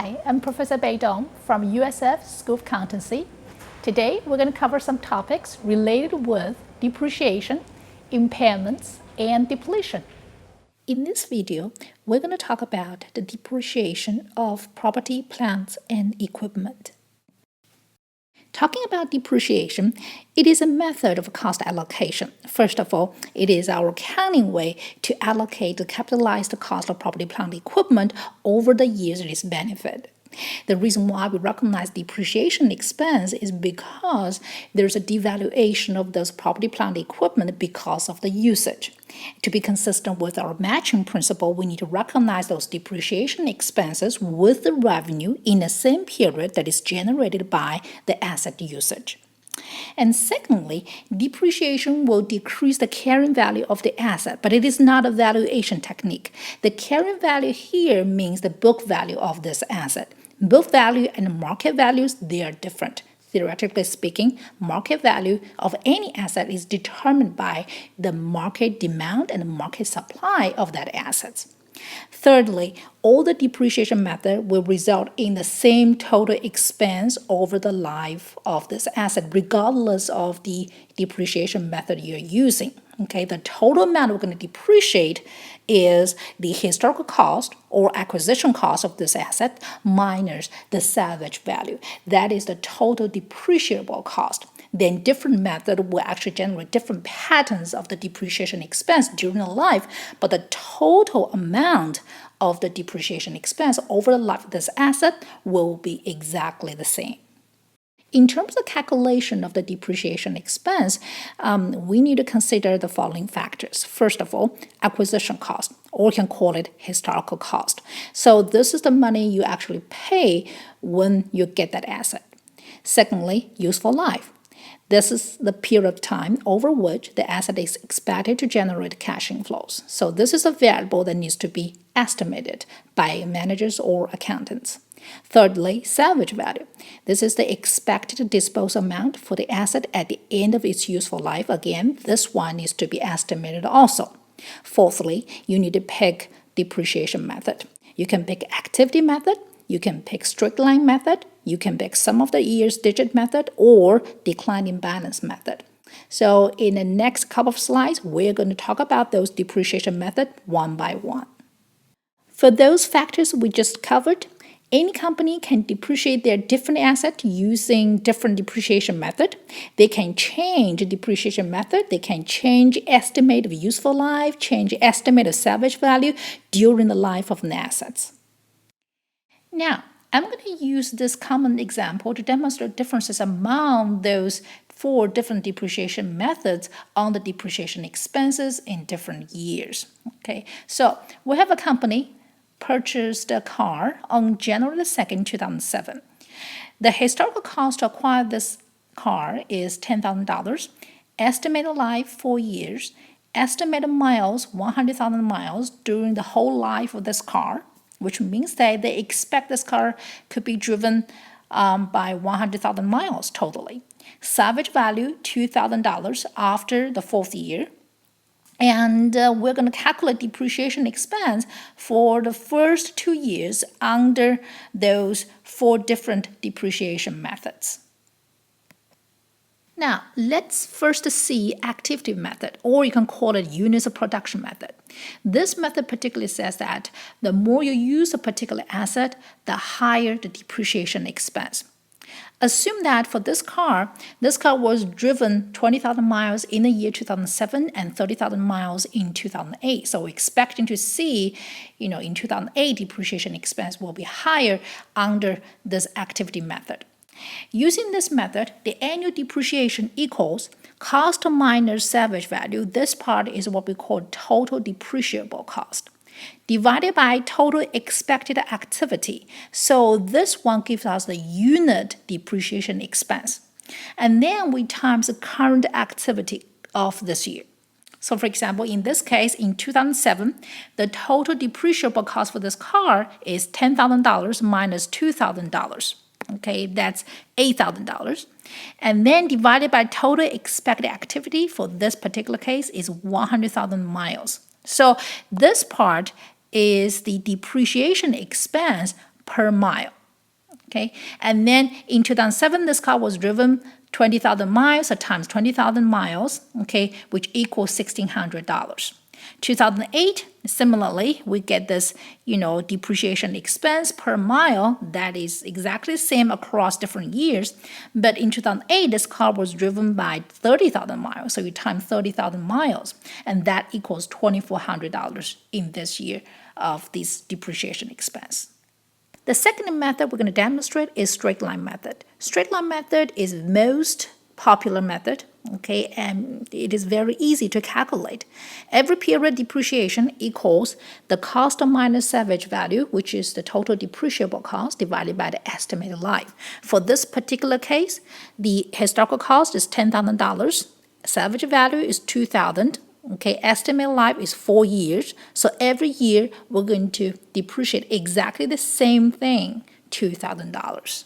Hi, I'm Professor Bei Dong from USF School of Accountancy. Today, we're going to cover some topics related with depreciation, impairments, and depletion. In this video, we're going to talk about the depreciation of property, plants, and equipment. Talking about depreciation, it is a method of cost allocation. First of all, it is our accounting way to allocate the capitalized cost of property, plant, and equipment over the years it is benefited. The reason why we recognize depreciation expense is because there's a devaluation of those property, plant, and equipment because of the usage. To be consistent with our matching principle, we need to recognize those depreciation expenses with the revenue in the same period that is generated by the asset usage. And secondly, depreciation will decrease the carrying value of the asset, but it is not a valuation technique. The carrying value here means the book value of this asset. Book value and market values, they are different. Theoretically speaking, market value of any asset is determined by the market demand and the market supply of that asset. Thirdly, all the depreciation method will result in the same total expense over the life of this asset, regardless of the depreciation method you're using. Okay, the total amount we're going to depreciate is the historical cost or acquisition cost of this asset minus the salvage value. That is the total depreciable cost. Then different method will actually generate different patterns of the depreciation expense during the life, but the total amount of the depreciation expense over the life of this asset will be exactly the same. In terms of calculation of the depreciation expense, we need to consider the following factors. First of all, acquisition cost, or you can call it historical cost. So this is the money you actually pay when you get that asset. Secondly, useful life. This is the period of time over which the asset is expected to generate cash inflows. So this is a variable that needs to be estimated by managers or accountants. Thirdly, salvage value. This is the expected disposal amount for the asset at the end of its useful life. Again, this one needs to be estimated also. Fourthly, you need to pick depreciation method. You can pick activity method, you can pick straight line method, you can pick sum of the years digit method, or declining balance method. So in the next couple of slides, we're going to talk about those depreciation method one by one. For those factors we just covered, any company can depreciate their different assets using different depreciation method. They can change depreciation method. They can change estimate of useful life, change estimate of salvage value during the life of an asset. Now, I'm going to use this common example to demonstrate differences among those 4 different depreciation methods on the depreciation expenses in different years. Okay, so we have a company purchased a car on January 2nd, 2007. The historical cost to acquire this car is $10,000. Estimated life 4 years. Estimated miles 100,000 miles during the whole life of this car, which means that they expect this car could be driven by 100,000 miles totally. Salvage value $2,000 after the 4th year. And we're going to calculate depreciation expense for the first 2 years under those 4 different depreciation methods. Now, let's first see activity method, or you can call it units of production method. This method particularly says that the more you use a particular asset, the higher the depreciation expense. Assume that for this car was driven 20,000 miles in the year 2007 and 30,000 miles in 2008. So we're expecting to see, in 2008, depreciation expense will be higher under this activity method. Using this method, the annual depreciation equals cost minus salvage value. This part is what we call total depreciable cost, divided by total expected activity. So this one gives us the unit depreciation expense. And then we times the current activity of this year. So for example, in this case, in 2007, the total depreciable cost for this car is $10,000 minus $2,000. Okay, that's $8,000. And then divided by total expected activity for this particular case is 100,000 miles. So this part is the depreciation expense per mile. Okay, and then in 2007, this car was driven 20,000 miles times 20,000 miles, okay, which equals $1,600. 2008, similarly, we get this, depreciation expense per mile that is exactly the same across different years. But in 2008, this car was driven by 30,000 miles, so you times 30,000 miles, and that equals $2,400 in this year of this depreciation expense. The second method we're going to demonstrate is straight line method. Straight line method is most popular method, okay, and it is very easy to calculate. Every period depreciation equals the cost minus salvage value, which is the total depreciable cost, divided by the estimated life. For this particular case, the historical cost is $10,000, salvage value is $2,000. Okay, estimated life is 4 years. So every year we're going to depreciate exactly the same thing, $2,000.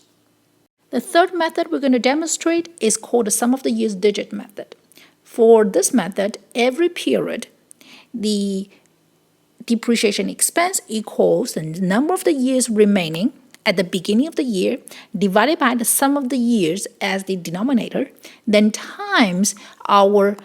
The third method we're going to demonstrate is called the sum of the years digit method. For this method, every period, the depreciation expense equals the number of the years remaining at the beginning of the year divided by the sum of the years as the denominator, then times our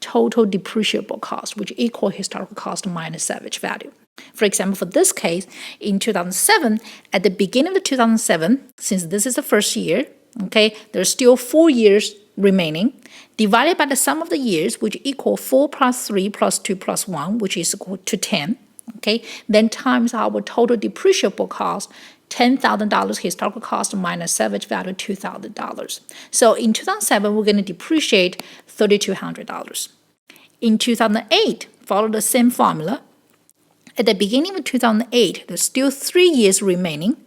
total depreciable cost, which equal historical cost minus salvage value. For example, for this case, in 2007, at the beginning of 2007, since this is the first year, okay, there's still 4 years remaining, divided by the sum of the years, which equal 4 plus 3 plus 2 plus 1, which is equal to 10, okay, then times our total depreciable cost, $10,000 historical cost minus salvage value, $2,000. So in 2007, we're going to depreciate $3,200. In 2008, follow the same formula. At the beginning of 2008, there's still 3 years remaining,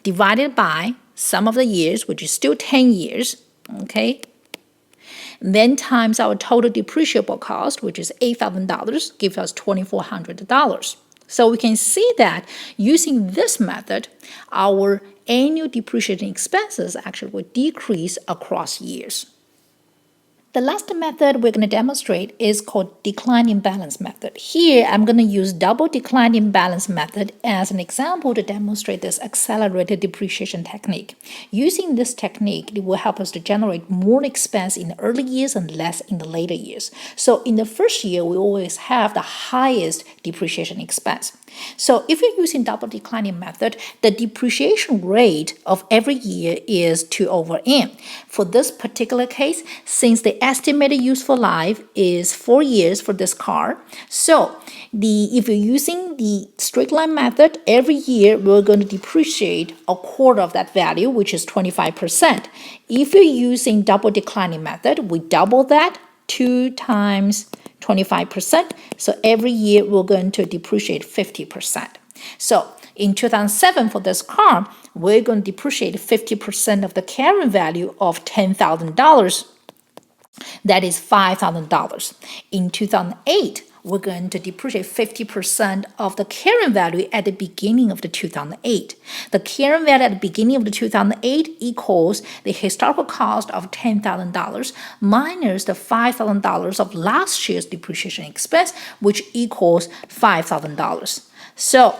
divided by sum of the years, which is still 10 years, okay? Then times our total depreciable cost, which is $8,000, gives us $2,400. So we can see that using this method, our annual depreciation expenses actually will decrease across years. The last method we're going to demonstrate is called declining balance method. Here, I'm going to use double declining balance method as an example to demonstrate this accelerated depreciation technique. Using this technique, it will help us to generate more expense in the early years and less in the later years. So in the first year, we always have the highest depreciation expense. So if you're using double declining method, the depreciation rate of every year is 2/n. For this particular case, since the estimated useful life is 4 years for this car, so if you're using the straight line method, every year we're going to depreciate a quarter of that value, which is 25%. If you're using double declining method, we double that, 2 times 25%. So every year we're going to depreciate 50%. So in 2007 for this car, we're going to depreciate 50% of the carrying value of $10,000. That is $5,000. In 2008, we're going to depreciate 50% of the carrying value at the beginning of the 2008. The carrying value at the beginning of the 2008 equals the historical cost of $10,000 minus the $5,000 of last year's depreciation expense, which equals $5,000. So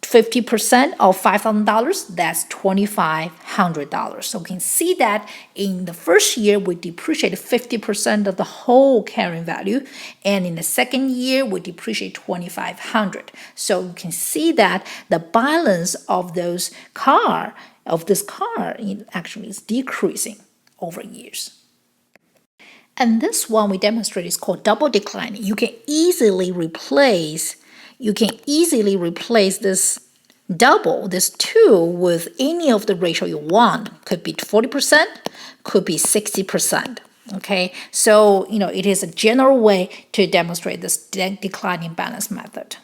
50% of $5,000, that's $2,500. So we can see that in the first year, we depreciate 50% of the whole carrying value. And in the second year, we depreciate $2,500. So you can see that the balance of this car actually is decreasing over years. And this one we demonstrate is called double declining. You can easily replace this double, this 2, with any of the ratio you want. Could be 40%, could be 60%. Okay, so it is a general way to demonstrate this declining balance method.